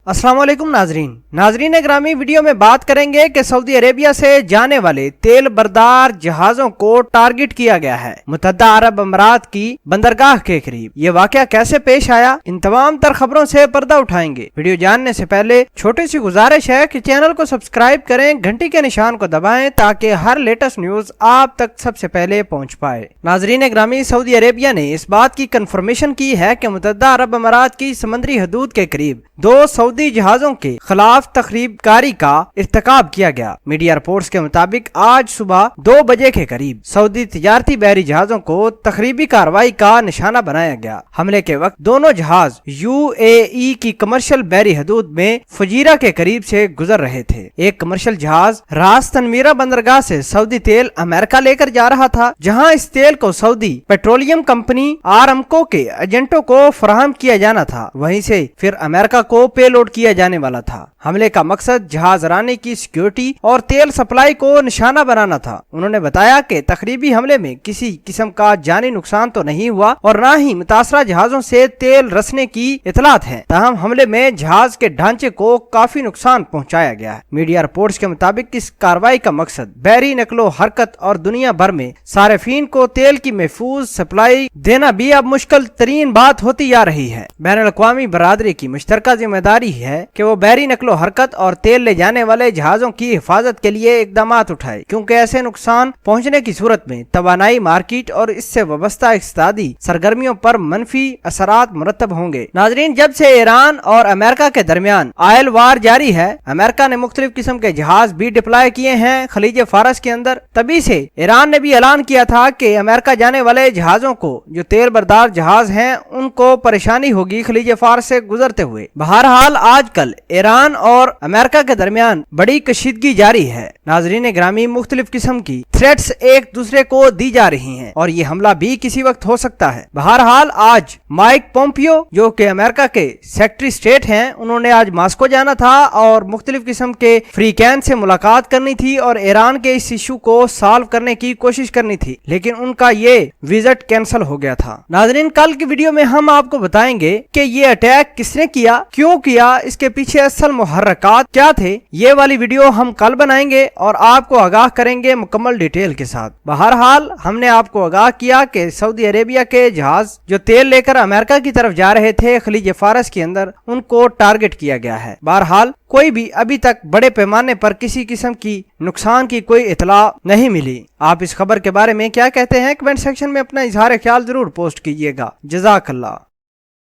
अस्सलाम वालेकुम नाजरीन ग्रामी, वीडियो में बात करेंगे कि सऊदी अरेबिया से जाने वाले तेल बरदार जहाजों को टारगेट किया गया है मुत्तहदा अरब अमारात की बंदरगाह के करीब। ये वाकया कैसे पेश आया, इन तमाम तर खबरों से पर्दा उठाएंगे। वीडियो जानने से पहले छोटी सी गुजारिश है कि चैनल को सब्सक्राइब करें, घंटी के निशान को दबाएं ताकि हर लेटेस्ट न्यूज आप तक सबसे पहले पहुँच पाए। नाजरीन ग्रामी, सऊदी अरेबिया ने इस बात की कंफर्मेशन की है कि मुत्तहदा अरब अमारात की समुद्री हदूद के करीब दो सऊदी जहाजों के खिलाफ तखरीबकारी का इर्तिकाब किया गया। मीडिया रिपोर्ट्स के मुताबिक आज सुबह 2 बजे के करीब सऊदी तिजारती बहरी जहाजों को तखरीबी कार्रवाई का निशाना बनाया गया। हमले के वक्त दोनों जहाज UAE की कमर्शियल बहरी हदूद में फजीरा के करीब से गुजर रहे थे। एक कमर्शियल जहाज रास तनवीरा बंदरगाह से सऊदी तेल अमेरिका लेकर जा रहा था, जहां इस तेल को सऊदी पेट्रोलियम कंपनी आरामको के एजेंटों को फराहम किया जाना था। वहीं से फिर अमेरिका को पेलोड किया जाने वाला था। हमले का मकसद जहाज रानी की सिक्योरिटी और तेल सप्लाई को निशाना बनाना था। उन्होंने बताया कि तखरीबी हमले में किसी किस्म का जानी नुकसान तो नहीं हुआ और न ही मुतासरा जहाजों से तेल रसने की इतलात है। ताहम हमले में जहाज के ढांचे को काफी नुकसान पहुंचाया गया है। मीडिया रिपोर्ट्स के मुताबिक इस कार्रवाई का मकसद बहरी नकलो हरकत और दुनिया भर में सार्फिन को तेल की महफूज सप्लाई देना भी अब मुश्किल तरीन बात होती जा रही है। बैनुल अक़वामी बरादरी की मुश्तरका जिम्मेदारी है कि वो बहरी नकलो हरकत और तेल ले जाने वाले जहाजों की हिफाजत के लिए इकदाम उठाए, क्योंकि ऐसे नुकसान पहुंचने की सूरत में तवानाई मार्केट और इससे वाबस्ता इक़्तिसादी सरगर्मियों पर मनफी असरात मुरतब होंगे। नाजरीन, जब से ईरान और अमेरिका के दरमियान ऑयल वार जारी है, अमेरिका ने मुख्तलिफ किस्म के जहाज भी डिप्लॉय किए हैं खलीज फारस के अंदर। तभी से ईरान ने भी ऐलान किया था कि अमेरिका जाने वाले जहाजों को, जो तेल बरदार जहाज हैं, उनको परेशानी होगी खलीज फारस से गुजरते हुए। बहरहाल आजकल ईरान और अमेरिका के दरमियान बड़ी कशीदगी जारी है। नाजरीन ग्रामी, मुख्तलिफ किस्म की थ्रेट्स एक दूसरे को दी जा रही हैं और ये हमला भी किसी वक्त हो सकता है। बहरहाल आज माइक पोम्पियो, जो कि अमेरिका के सेक्रेटरी स्टेट हैं, उन्होंने आज मॉस्को जाना था और मुख्तलिफ किस्म के फ्रीकैन से मुलाकात करनी थी और ईरान के इस इशू को सॉल्व करने की कोशिश करनी थी, लेकिन उनका ये विजिट कैंसिल हो गया था। नाजरीन, कल की वीडियो में हम आपको बताएंगे कि ये अटैक किसने किया, क्यों किया, इसके पीछे असल मुहर्रकात क्या थे। ये वाली वीडियो हम कल बनाएंगे और आपको आगाह करेंगे मुकम्मल डिटेल के साथ। बहरहाल हमने आपको आगाह किया कि सऊदी अरेबिया के जहाज जो तेल लेकर अमेरिका की तरफ जा रहे थे खलीज फारस के अंदर, उनको टारगेट किया गया है। बहरहाल कोई भी अभी तक बड़े पैमाने पर किसी किस्म की नुकसान की कोई इतला नहीं मिली। आप इस खबर के बारे में क्या कहते हैं, कमेंट सेक्शन में अपना इजहार ख्याल जरूर पोस्ट कीजिएगा। जज़ाकल्लाह।